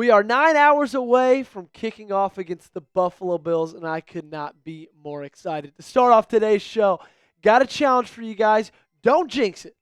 We are 9 hours away from kicking off against the Buffalo Bills, and I could not be more excited. To start off today's show, got a challenge for you guys. Don't jinx it.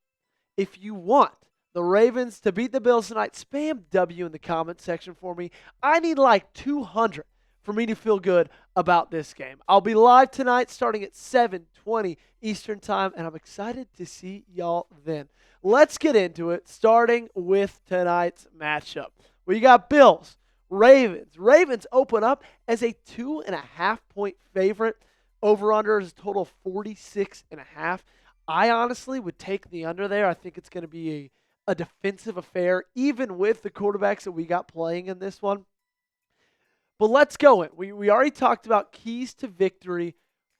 If you want the Ravens to beat the Bills tonight, spam W in the comment section for me. I need like 200 for me to feel good about this game. I'll be live tonight starting at 7:20 Eastern Time, and I'm excited to see y'all then. Let's get into it, starting with tonight's matchup. We got Bills, Ravens. Ravens open up as a 2.5-point favorite. Over-under is a total of 46.5. I honestly would take the under there. I think it's going to be a defensive affair, even with the quarterbacks that we got playing in this one. But let's go in. We already talked about keys to victory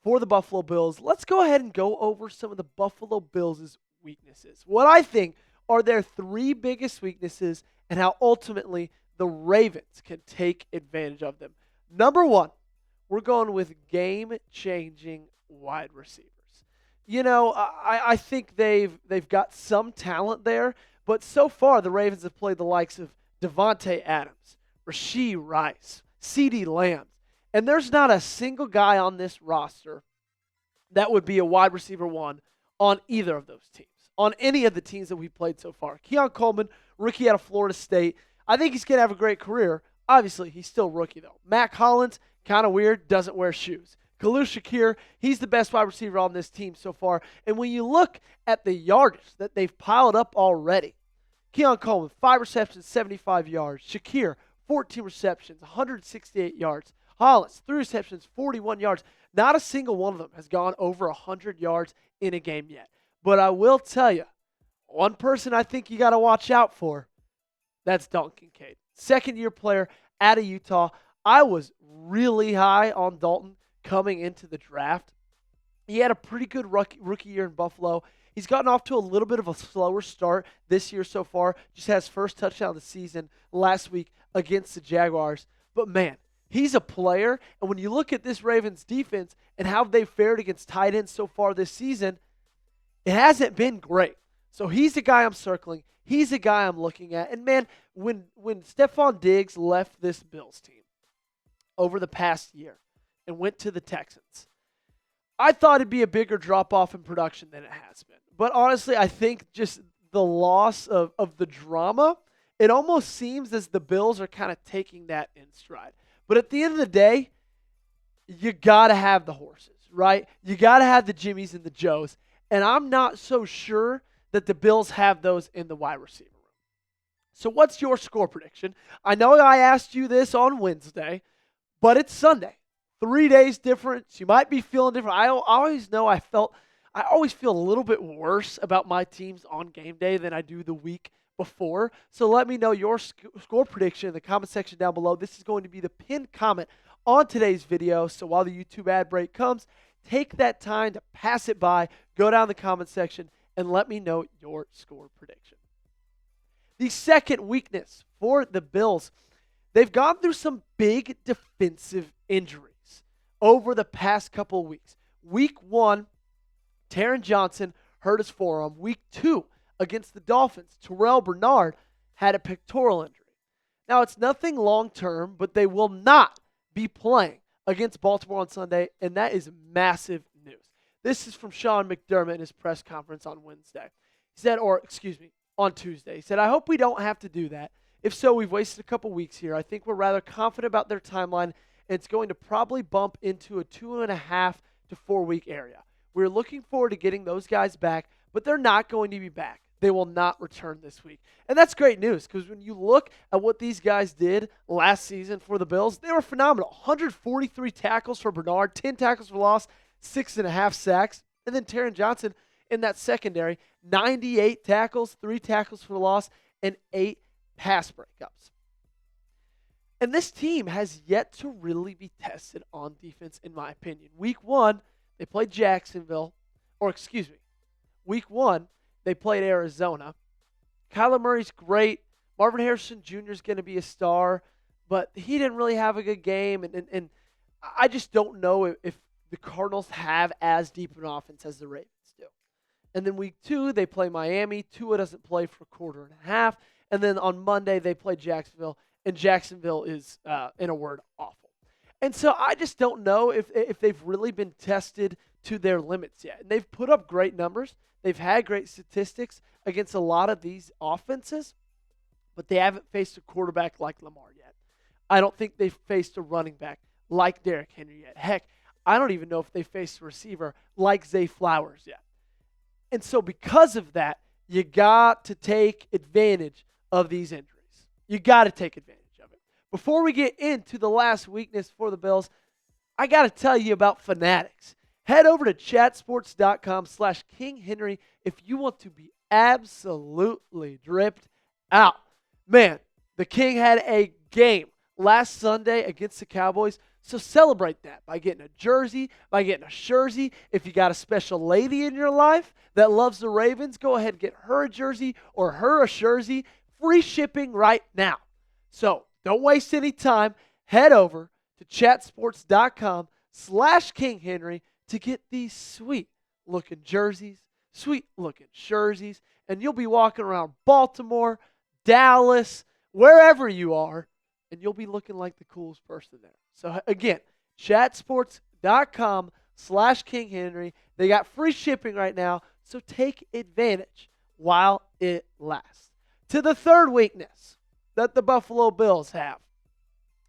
for the Buffalo Bills. Let's go ahead and go over some of the Buffalo Bills' weaknesses. What I think are their three biggest weaknesses and how ultimately the Ravens can take advantage of them. Number one, we're going with game-changing wide receivers. You know, I think they've got some talent there, but so far the Ravens have played the likes of Devontae Adams, Rashee Rice, CeeDee Lamb, and there's not a single guy on this roster that would be a wide receiver one on either of those teams, on any of the teams that we played so far. Keon Coleman, rookie out of Florida State. I think he's going to have a great career. Obviously, he's still a rookie, though. Mac Hollins, kind of weird, doesn't wear shoes. Khalil Shakir, he's the best wide receiver on this team so far. And when you look at the yardage that they've piled up already, Keon Coleman, 5 receptions, 75 yards. Shakir, 14 receptions, 168 yards. Hollins, 3 receptions, 41 yards. Not a single one of them has gone over 100 yards in a game yet. But I will tell you, one person I think you got to watch out for, that's Dalton Kincaid. Second-year player out of Utah. I was really high on Dalton coming into the draft. He had a pretty good rookie year in Buffalo. He's gotten off to a little bit of a slower start this year so far. Just has first touchdown of the season last week against the Jaguars. But, man, he's a player. And when you look at this Ravens defense and how they've fared against tight ends so far this season, it hasn't been great. So he's the guy I'm circling. He's the guy I'm looking at. And, man, when Stephon Diggs left this Bills team over the past year and went to the Texans, I thought it'd be a bigger drop-off in production than it has been. But honestly, I think just the loss of the drama, it almost seems as the Bills are kind of taking that in stride. But at the end of the day, you got to have the horses, right? You got to have the Jimmies and the Joes. And I'm not so sure that the Bills have those in the wide receiver room. So what's your score prediction? I know I asked you this on Wednesday, but it's Sunday. 3 days difference. You might be feeling different. I always know I always feel a little bit worse about my teams on game day than I do the week before. So let me know your score prediction in the comment section down below. This is going to be the pinned comment on today's video. So while the YouTube ad break comes, take that time to pass it by, go down the comment section, and let me know your score prediction. The second weakness for the Bills, they've gone through some big defensive injuries over the past couple of weeks. Week 1, Taron Johnson hurt his forearm. Week 2, against the Dolphins, Terrell Bernard had a pectoral injury. Now, it's nothing long-term, but they will not be playing against Baltimore on Sunday, and that is massive news. This is from Sean McDermott in his press conference on Wednesday. He said, on Tuesday. He said, I hope we don't have to do that. If so, we've wasted a couple weeks here. I think we're rather confident about their timeline, and it's going to probably bump into a 2.5 to 4 week area. We're looking forward to getting those guys back, but they're not going to be back. They will not return this week. And that's great news because when you look at what these guys did last season for the Bills, they were phenomenal. 143 tackles for Bernard, 10 tackles for loss, 6.5 sacks. And then Taron Johnson in that secondary, 98 tackles, 3 tackles for loss, and 8 pass breakups. And this team has yet to really be tested on defense, in my opinion. Week 1, they played Week 1, they played Arizona. Kyler Murray's great. Marvin Harrison Jr. is going to be a star, but he didn't really have a good game. And I just don't know if the Cardinals have as deep an offense as the Ravens do. And then week 2, they play Miami. Tua doesn't play for a quarter and a half. And then on Monday, they play Jacksonville. and Jacksonville is, in a word, awful. And so I just don't know if they've really been tested to their limits yet. And they've put up great numbers. They've had great statistics against a lot of these offenses, but they haven't faced a quarterback like Lamar yet. I don't think they've faced a running back like Derrick Henry yet. Heck, I don't even know if they faced a receiver like Zay Flowers yet. And so because of that, you got to take advantage of these injuries. You got to take advantage of it. Before we get into the last weakness for the Bills, I got to tell you about Fanatics. Head over to chatsports.com/King Henry if you want to be absolutely dripped out. Man, the King had a game last Sunday against the Cowboys, so celebrate that by getting a jersey, by getting a jersey. If you got a special lady in your life that loves the Ravens, go ahead and get her a jersey or her a jersey. Free shipping right now. So don't waste any time. Head over to chatsports.com/King Henry to get these sweet-looking jerseys, sweet-looking jerseys, and you'll be walking around Baltimore, Dallas, wherever you are, and you'll be looking like the coolest person there. So again, chatsports.com/King Henry. They got free shipping right now, so take advantage while it lasts. To the third weakness that the Buffalo Bills have,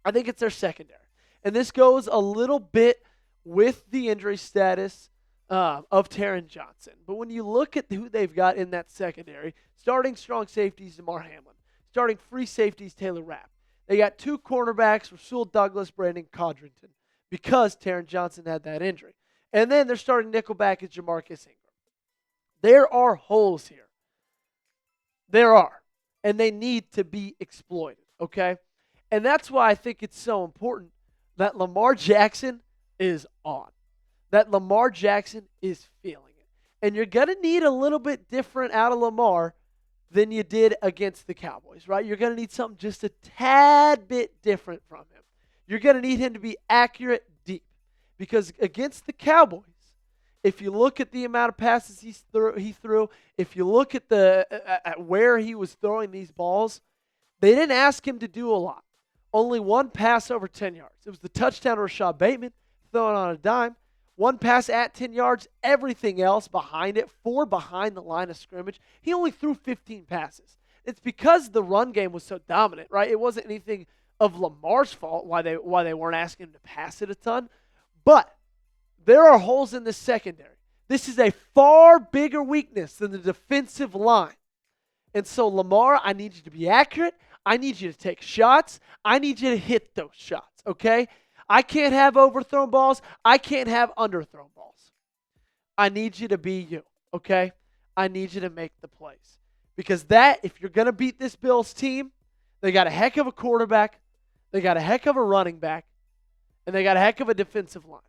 I think it's their secondary. And this goes a little bit with the injury status of Taron Johnson. But when you look at who they've got in that secondary, starting strong safeties, Damar Hamlin. Starting free safeties, Taylor Rapp. They got two cornerbacks, Rasul Douglas, Brandon Codrington, because Taron Johnson had that injury. And then they're starting nickelback is Jamarcus Ingram. There are holes here. There are. And they need to be exploited, okay? And that's why I think it's so important that Lamar Jackson is on. That Lamar Jackson is feeling it. And you're going to need a little bit different out of Lamar than you did against the Cowboys, right? You're going to need something just a tad bit different from him. You're going to need him to be accurate deep. Because against the Cowboys, if you look at the amount of passes he threw, if you look at at where he was throwing these balls, they didn't ask him to do a lot. Only one pass over 10 yards. It was the touchdown to Rashad Bateman, throwing on a dime. One pass at 10 yards, everything else behind it, 4 behind the line of scrimmage. He only threw 15 passes. It's because the run game was so dominant, right? It wasn't anything of Lamar's fault why they weren't asking him to pass it a ton. But there are holes in the secondary. This is a far bigger weakness than the defensive line. And so, Lamar, I need you to be accurate. I need you to take shots. I need you to hit those shots, okay? I can't have overthrown balls. I can't have underthrown balls. I need you to be you, okay? I need you to make the plays. Because if you're going to beat this Bills team, they got a heck of a quarterback, they got a heck of a running back, and they got a heck of a defensive line.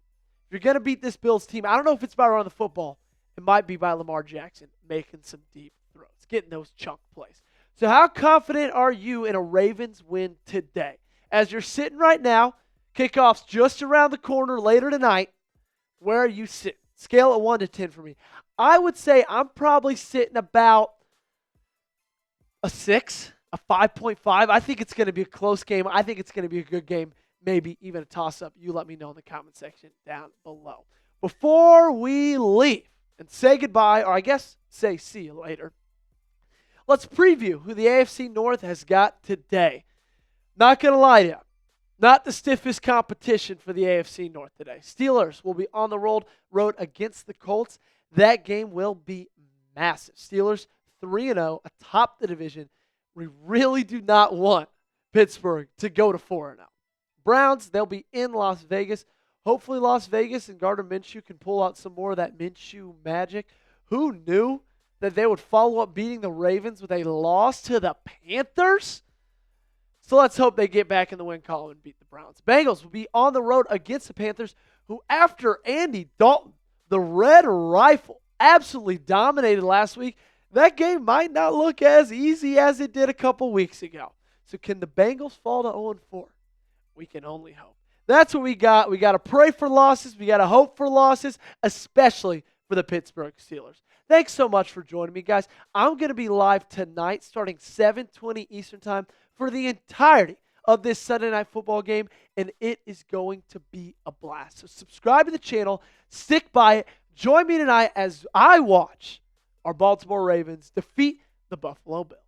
If you're going to beat this Bills team, I don't know if it's by running the football. It might be by Lamar Jackson making some deep throws, getting those chunk plays. So how confident are you in a Ravens win today? As you're sitting right now, kickoff's just around the corner later tonight. Where are you sitting? Scale of 1 to 10 for me. I would say I'm probably sitting about a 6, a 5.5. I think it's going to be a close game. I think it's going to be a good game, maybe even a toss-up. You let me know in the comment section down below. Before we leave and say goodbye, or I guess say see you later, let's preview who the AFC North has got today. Not going to lie to you. Not the stiffest competition for the AFC North today. Steelers will be on the road against the Colts. That game will be massive. Steelers 3-0 atop the division. We really do not want Pittsburgh to go to 4-0. Browns, they'll be in Las Vegas. Hopefully Las Vegas and Gardner Minshew can pull out some more of that Minshew magic. Who knew that they would follow up beating the Ravens with a loss to the Panthers? So let's hope they get back in the win column and beat the Browns. Bengals will be on the road against the Panthers, who after Andy Dalton, the Red Rifle, absolutely dominated last week. That game might not look as easy as it did a couple weeks ago. So can the Bengals fall to 0-4? We can only hope. That's what we got. We got to pray for losses. We got to hope for losses, especially for the Pittsburgh Steelers. Thanks so much for joining me, guys. I'm going to be live tonight starting 7:20 Eastern Time for the entirety of this Sunday Night Football game, and it is going to be a blast. So subscribe to the channel, stick by it. Join me tonight as I watch our Baltimore Ravens defeat the Buffalo Bills.